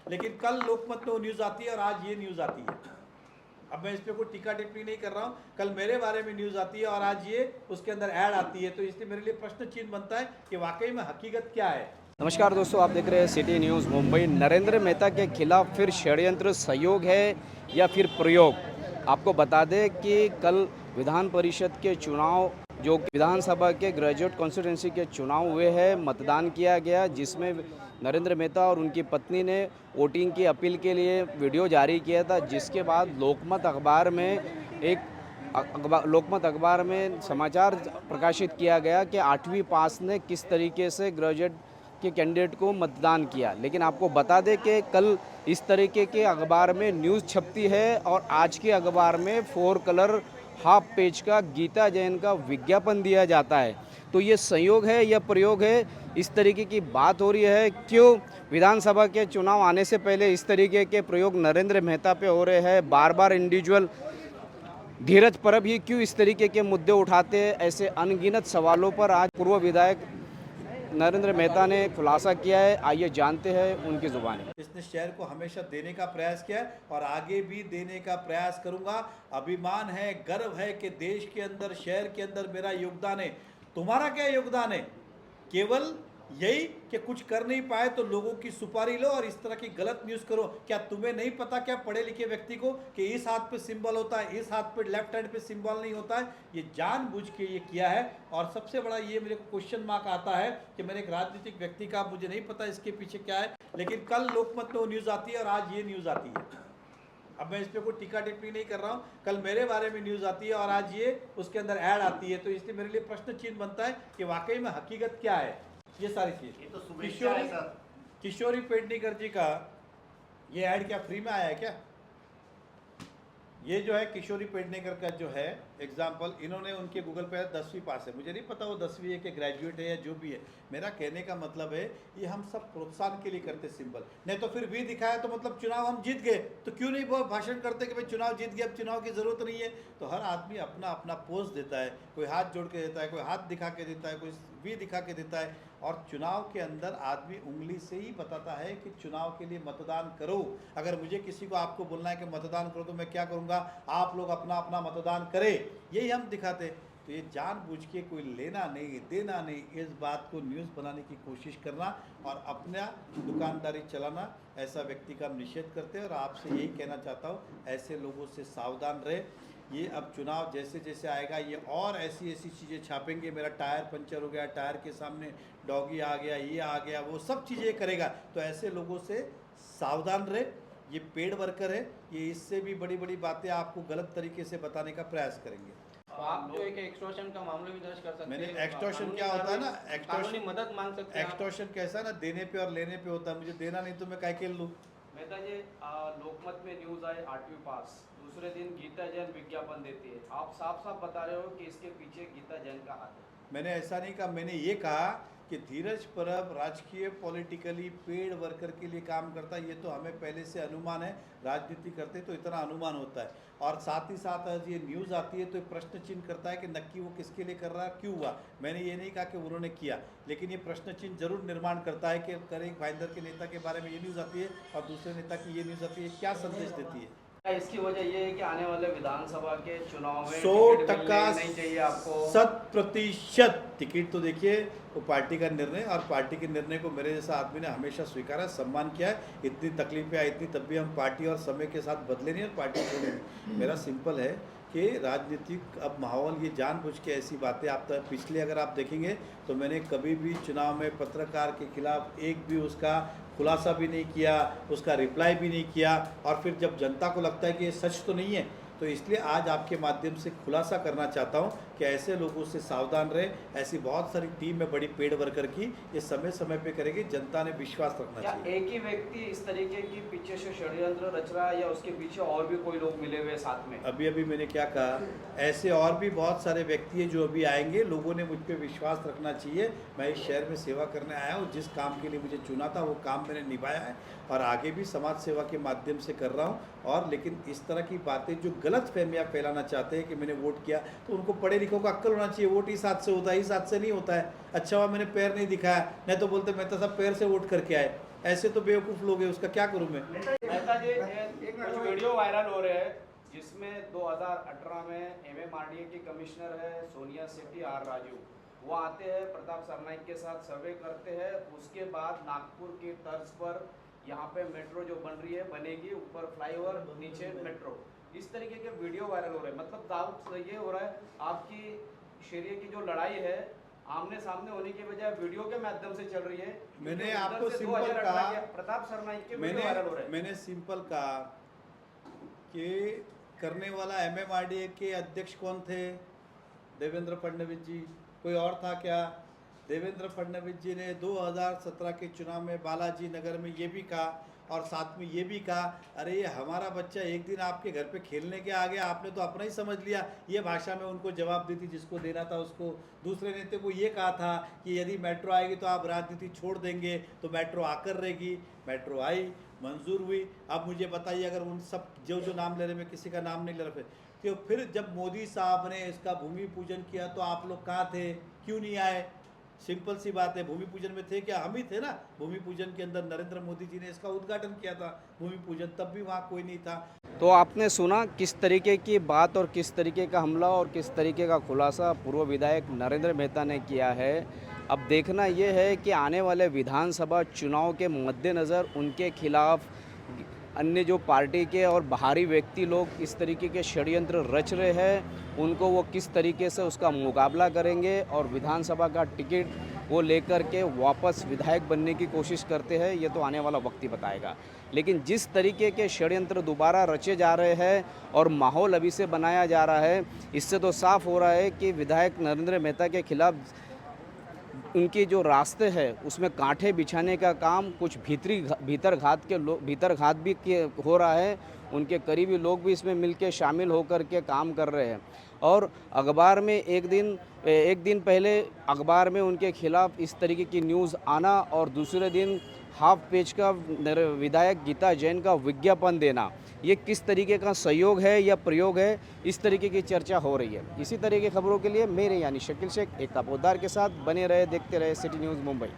लेकिन कल लोकमत में वो न्यूज़ आती है और आज ये न्यूज़ आती है। अब मैं इस पर कोई टीका टिप्पणी नहीं कर रहा हूँ, कल मेरे बारे में न्यूज़ आती है और आज ये उसके अंदर ऐड आती है, तो इसलिए मेरे लिए प्रश्न चिन्ह बनता है कि वाकई में हकीकत क्या है। नमस्कार दोस्तों, आप देख रहे हैं सिटी न्यूज़ मुंबई। नरेंद्र मेहता के खिलाफ फिर षड्यंत्र, सहयोग है या फिर प्रयोग? आपको बता दें कि कल विधान परिषद के चुनाव, जो कि विधानसभा के ग्रेजुएट कॉन्स्टिट्यूंसी के चुनाव हुए हैं, मतदान किया गया, जिसमें नरेंद्र मेहता और उनकी पत्नी ने वोटिंग की अपील के लिए वीडियो जारी किया था, जिसके बाद लोकमत अखबार में समाचार प्रकाशित किया गया कि 8वीं पास ने किस तरीके से ग्रेजुएट के कैंडिडेट को मतदान किया। लेकिन आपको बता दें कि कल इस तरीके के अखबार में न्यूज़ छपती है और आज के अखबार में 4 कलर हाफ पेज का गीता जैन का विज्ञापन दिया जाता है। तो ये संयोग है या प्रयोग है, इस तरीके की बात हो रही है। क्यों विधानसभा के चुनाव आने से पहले इस तरीके के प्रयोग नरेंद्र मेहता पे हो रहे हैं? बार बार इंडिविजुअल धीरज परब ही क्यों इस तरीके के मुद्दे उठाते हैं? ऐसे अनगिनत सवालों पर आज पूर्व विधायक नरेंद्र मेहता ने खुलासा किया है। आइए जानते हैं उनकी जुबानी। इसने शहर को हमेशा देने का प्रयास किया है और आगे भी देने का प्रयास करूंगा। अभिमान है, गर्व है कि देश के अंदर, शहर के अंदर मेरा योगदान है। तुम्हारा क्या योगदान है? केवल यही कि कुछ कर नहीं पाए तो लोगों की सुपारी लो और इस तरह की गलत न्यूज़ करो। क्या तुम्हें नहीं पता, क्या पढ़े लिखे व्यक्ति को, कि इस हाथ पे सिंबल होता है, इस हाथ पे, लेफ्ट हैंड पे सिंबल नहीं होता है? ये जानबूझ के ये किया है। और सबसे बड़ा ये मेरे को क्वेश्चन मार्क आता है कि मैंने एक राजनीतिक व्यक्ति का, मुझे नहीं पता इसके पीछे क्या है, लेकिन कल लोकमत में वो न्यूज़ आती है और आज ये न्यूज़ आती है। अब मैं इस पर कोई टीका टिप्पणी नहीं कर रहा हूँ, कल मेरे बारे में न्यूज़ आती है और आज ये उसके अंदर ऐड आती है, तो इसलिए मेरे लिए प्रश्न चिन्ह बनता है कि वाकई में हकीकत क्या है। ये सारी चीज, ये तो शुभेच्छा है सर। किशोरी पेडनेकर जी का ये ऐड क्या फ्री में आया है क्या? ये जो है किशोरी पेडनेकर का जो है एग्जाम्पल, इन्होंने उनके गूगल पे 10वीं पास है। मुझे नहीं पता वो 10वीं है कि ग्रेजुएट है या जो भी है। मेरा कहने का मतलब है ये हम सब प्रोत्साहन के लिए करते सिंबल, नहीं तो फिर वी दिखाया तो मतलब चुनाव हम जीत गए, तो क्यों नहीं वो भाषण करते कि भाई चुनाव जीत गए, अब चुनाव की ज़रूरत नहीं है। तो हर आदमी अपना अपना पोज देता है, कोई हाथ जोड़ के देता है, कोई हाथ दिखा के देता है, कोई वी दिखा के देता है। और चुनाव के अंदर आदमी उंगली से ही बताता है कि चुनाव के लिए मतदान करो। अगर मुझे किसी को आपको बोलना है कि मतदान करो तो मैं क्या करूँगा? आप लोग अपना अपना मतदान करें, यही हम दिखाते। तो ये जानबूझ के कोई लेना नहीं देना नहीं, इस बात को न्यूज़ बनाने की कोशिश करना और अपना दुकानदारी चलाना, ऐसा व्यक्ति का हम निषेध करते हैं। और आपसे यही कहना चाहता हूँ, ऐसे लोगों से सावधान रहे। ये अब चुनाव जैसे जैसे आएगा ये और ऐसी ऐसी चीज़ें छापेंगे, मेरा टायर पंचर हो गया, टायर के सामने डॉगी आ गया, ये आ गया, वो सब चीज़ें करेगा। तो ऐसे लोगों से सावधान रहे। ये पेड वर्कर है, ये इससे भी बड़ी बड़ी बातें आपको गलत तरीके से बताने का प्रयास करेंगे। तो आप जो एक एक्सटॉर्शन का मामला भी दर्ज कर सकते हैं। मैंने एक्सटॉर्शन क्या होता है ना, कानूनी मदद मांग सकते हैं। एक्सटॉर्शन कैसा ना, देने पे और लेने पे होता है। मुझे देना नहीं तो मैं काय के लूँ? मेहता जी, लोकमत में न्यूज आए 8वीं पास, दूसरे दिन गीता जैन विज्ञापन देती है। आप साफ साफ बता रहे हो कि इसके पीछे गीता जैन का हाथ है। मैंने ऐसा नहीं कहा, मैंने ये कहा कि धीरज परब राजकीय पॉलिटिकली पेड वर्कर के लिए काम करता है। ये तो हमें पहले से अनुमान है, राजनीति करते तो इतना अनुमान होता है। और साथ ही साथ आज ये न्यूज़ आती है तो प्रश्न चिन्ह करता है कि नक्की वो किसके लिए कर रहा है, क्यों हुआ। मैंने ये नहीं कहा कि उन्होंने किया, लेकिन ये प्रश्न चिन्ह जरूर निर्माण करता है कि करें भाईंदर के नेता के बारे में ये न्यूज़ आती है और दूसरे नेता की ये न्यूज़ आती है, क्या संदेश देती है? इसकी वजह ये है कि आने वाले विधानसभा के चुनाव में 100% नहीं चाहिए आपको। 100% टिकट। तो देखिए वो पार्टी का निर्णय, और पार्टी के निर्णय को मेरे जैसा आदमी ने हमेशा स्वीकारा, सम्मान किया है। इतनी तकलीफें आई इतनी, तब भी हम पार्टी और समय के साथ बदले नहीं और पार्टी छोड़े नहीं। मेरा सिंपल है कि राजनीतिक अब माहौल ये जानबूझ के ऐसी बातें, आप तो पिछले अगर आप देखेंगे तो मैंने कभी भी चुनाव में पत्रकार के खिलाफ एक भी उसका खुलासा भी नहीं किया, उसका रिप्लाई भी नहीं किया। और फिर जब जनता को लगता है कि ये सच तो नहीं है, तो इसलिए आज आपके माध्यम से खुलासा करना चाहता हूं कि ऐसे लोगों से सावधान रहे। ऐसी बहुत सारी टीम है बड़ी पेड वर्कर की, ये समय समय पे करेगी, जनता ने विश्वास रखना चाहिए। एक ही व्यक्ति इस तरीके की पीछे से षड्यंत्र रच रहा है या उसके पीछे और भी कोई लोग मिले हुए साथ में? अभी अभी मैंने क्या कहा, ऐसे और भी बहुत सारे व्यक्ति हैं जो अभी आएंगे। लोगों ने मुझ पर विश्वास रखना चाहिए। मैं इस शहर में सेवा करने आया हूँ, जिस काम के लिए मुझे चुना था वो काम मैंने निभाया है और आगे भी समाज सेवा के माध्यम से कर रहा हूँ। और लेकिन इस तरह की बातें जो गलत फहमियाँ फैलाना चाहते हैं कि मैंने वोट किया, तो उनको पढ़े लिखों का अक्ल होना चाहिए। वोट इस हाथ से होता है, इस हाथ से नहीं होता है। अच्छा हुआ मैंने पैर नहीं दिखाया, नहीं तो बोलते मैं तो सब पैर से वोट करके आए। ऐसे तो बेवकूफ़ लोग हैं, उसका क्या करूँ मैं? मेहता जी कुछ वीडियो वायरल हो रहे हैं जिसमें 2018 में एमएमआरडीए की कमिश्नर है सोनिया शेट्टी आर राजू, वो आते हैं प्रताप सरनाइक के साथ सर्वे करते हैं, उसके बाद नागपुर की तर्ज पर यहाँ पे मेट्रो जो बन रही है बनेगी, ऊपर फ्लाईओवर नीचे मेट्रो, इस तरीके के वीडियो वायरल हो रहे हैं। मतलब डाउट ये हो रहा है आपकी शरीय की जो लड़ाई है आमने सामने होने की बजाय वीडियो के माध्यम से चल रही है। मैंने क्योंकि आपको उधर से सिंपल 2018 कहा, के प्रताप सरनाइक के वीडियो वायरल हो रहे हैं। मैंने सिंपल कहा कि करने वाला एमएमआरडीए के अध्यक्ष कौन थे? देवेंद्र फडणवीस जी। कोई और था क्या? देवेंद्र फडणवीस जी ने 2017 के चुनाव में बालाजी नगर में ये भी कहा और साथ में ये भी कहा, अरे ये हमारा बच्चा एक दिन आपके घर पे खेलने के आ गया, आपने तो अपना ही समझ लिया। ये भाषा में उनको जवाब दी थी जिसको देना था उसको। दूसरे नेता को ये कहा था कि यदि मेट्रो आएगी तो आप राजनीति छोड़ देंगे, तो मेट्रो आकर रहेगी। मेट्रो आई, मंजूर हुई। अब मुझे बताइए, अगर उन सब जो नाम ले रहे, मैं किसी का नाम नहीं ले रहा, तो फिर जब मोदी साहब ने इसका भूमि पूजन किया तो आप लोग कहाँ थे? क्यों नहीं आए? सिंपल सी बात है, भूमि पूजन में थे क्या? हम ही थे ना। भूमि पूजन के अंदर नरेंद्र मोदी जी ने इसका उद्घाटन किया था भूमि पूजन, तब भी वहाँ कोई नहीं था। तो आपने सुना किस तरीके की बात और किस तरीके का हमला और किस तरीके का खुलासा पूर्व विधायक नरेंद्र मेहता ने किया है। अब देखना ये है कि आने वाले विधानसभा चुनाव के मद्देनज़र उनके खिलाफ अन्य जो पार्टी के और बाहरी व्यक्ति लोग इस तरीके के षड्यंत्र रच रहे हैं, उनको वो किस तरीके से उसका मुकाबला करेंगे और विधानसभा का टिकट वो लेकर के वापस विधायक बनने की कोशिश करते हैं, ये तो आने वाला वक्त ही बताएगा। लेकिन जिस तरीके के षड्यंत्र दोबारा रचे जा रहे हैं और माहौल अभी से बनाया जा रहा है, इससे तो साफ हो रहा है कि विधायक नरेंद्र मेहता के खिलाफ उनके जो रास्ते हैं उसमें कांटे बिछाने का काम कुछ भीतर घात भी हो रहा है। उनके करीबी लोग भी इसमें मिलके शामिल होकर के काम कर रहे हैं और अखबार में एक दिन पहले अखबार में उनके खिलाफ इस तरीके की न्यूज़ आना और दूसरे दिन हाफ पेज का विधायक गीता जैन का विज्ञापन देना, ये किस तरीके का सहयोग है या प्रयोग है, इस तरीके की चर्चा हो रही है। इसी तरह की खबरों के लिए मेरे यानी शकील शेख एकता पोद्दार के साथ बने रहे, देखते रहे सिटी न्यूज़ मुंबई।